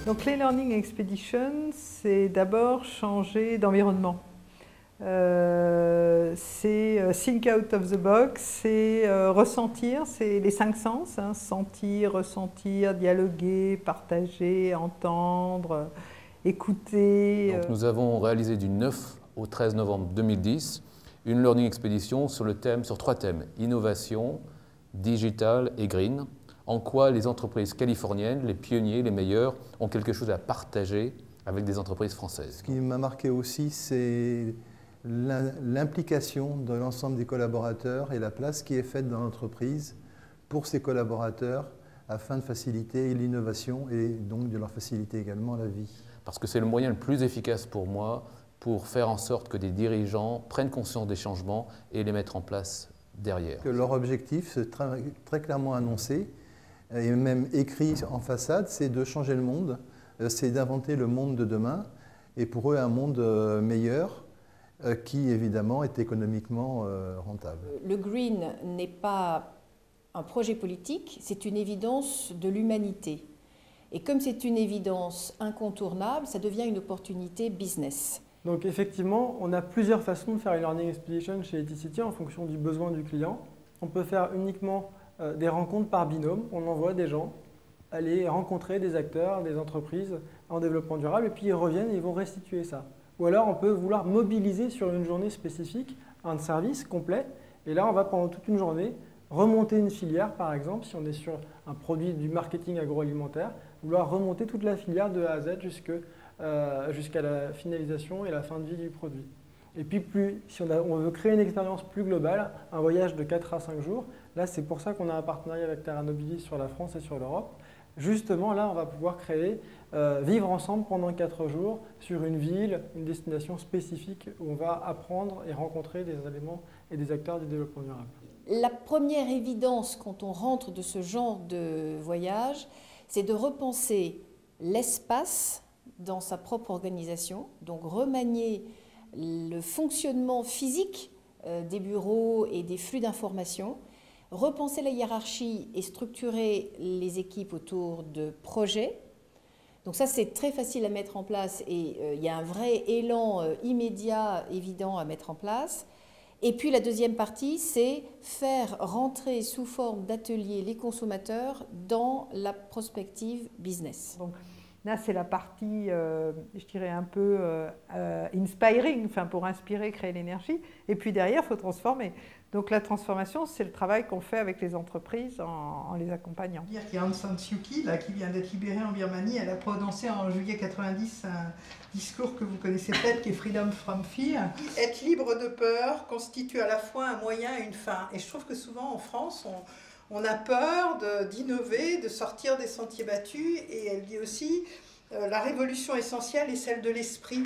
Donc les Learning Expeditions, c'est d'abord changer d'environnement. C'est think out of the box, c'est ressentir, c'est les 5 sens, hein, sentir, ressentir, dialoguer, partager, entendre, écouter. Donc nous avons réalisé du 9 au 13 novembre 2010 une Learning Expedition sur 3 thèmes, innovation, digital et green. En quoi les entreprises californiennes, les pionniers, les meilleurs, ont quelque chose à partager avec des entreprises françaises. Ce qui m'a marqué aussi, c'est l'implication de l'ensemble des collaborateurs et la place qui est faite dans l'entreprise pour ces collaborateurs afin de faciliter l'innovation et donc de leur faciliter également la vie. Parce que c'est le moyen le plus efficace pour moi pour faire en sorte que des dirigeants prennent conscience des changements et les mettre en place derrière. Que leur objectif, c'est très clairement annoncé et même écrit en façade, c'est de changer le monde, c'est d'inventer le monde de demain et pour eux un monde meilleur qui évidemment est économiquement rentable. Le green n'est pas un projet politique, c'est une évidence de l'humanité. Et comme c'est une évidence incontournable, ça devient une opportunité business. Donc effectivement, on a plusieurs façons de faire une Learning Expedition chez Eticity en fonction du besoin du client. On peut faire uniquement des rencontres par binôme, on envoie des gens aller rencontrer des acteurs, des entreprises en développement durable et puis ils reviennent et ils vont restituer ça. Ou alors on peut vouloir mobiliser sur une journée spécifique un service complet et là on va pendant toute une journée remonter une filière par exemple, si on est sur un produit du marketing agroalimentaire, vouloir remonter toute la filière de A à Z jusqu'à la finalisation et la fin de vie du produit. Et puis si on veut créer une expérience plus globale, un voyage de 4 à 5 jours, là c'est pour ça qu'on a un partenariat avec Terra Nobili sur la France et sur l'Europe. Justement là on va pouvoir vivre ensemble pendant 4 jours sur une ville, une destination spécifique où on va apprendre et rencontrer des éléments et des acteurs du développement durable. La première évidence quand on rentre de ce genre de voyage, c'est de repenser l'espace dans sa propre organisation, donc remanier le fonctionnement physique des bureaux et des flux d'informations, repenser la hiérarchie et structurer les équipes autour de projets. Donc ça, c'est très facile à mettre en place et il y a un vrai élan immédiat, évident à mettre en place. Et puis la deuxième partie, c'est faire rentrer sous forme d'atelier les consommateurs dans la prospective business. Donc, là, c'est la partie, je dirais, un peu inspiring, enfin, pour inspirer, créer l'énergie. Et puis derrière, il faut transformer. Donc la transformation, c'est le travail qu'on fait avec les entreprises en les accompagnant. Il y a Aung San Suu Kyi, là, qui vient d'être libérée en Birmanie. Elle a prononcé en juillet 90 un discours que vous connaissez peut-être, qui est Freedom from Fear. Être libre de peur constitue à la fois un moyen et une fin. Et je trouve que souvent en France, on a peur d'innover, de sortir des sentiers battus. Et elle dit aussi, la révolution essentielle est celle de l'esprit.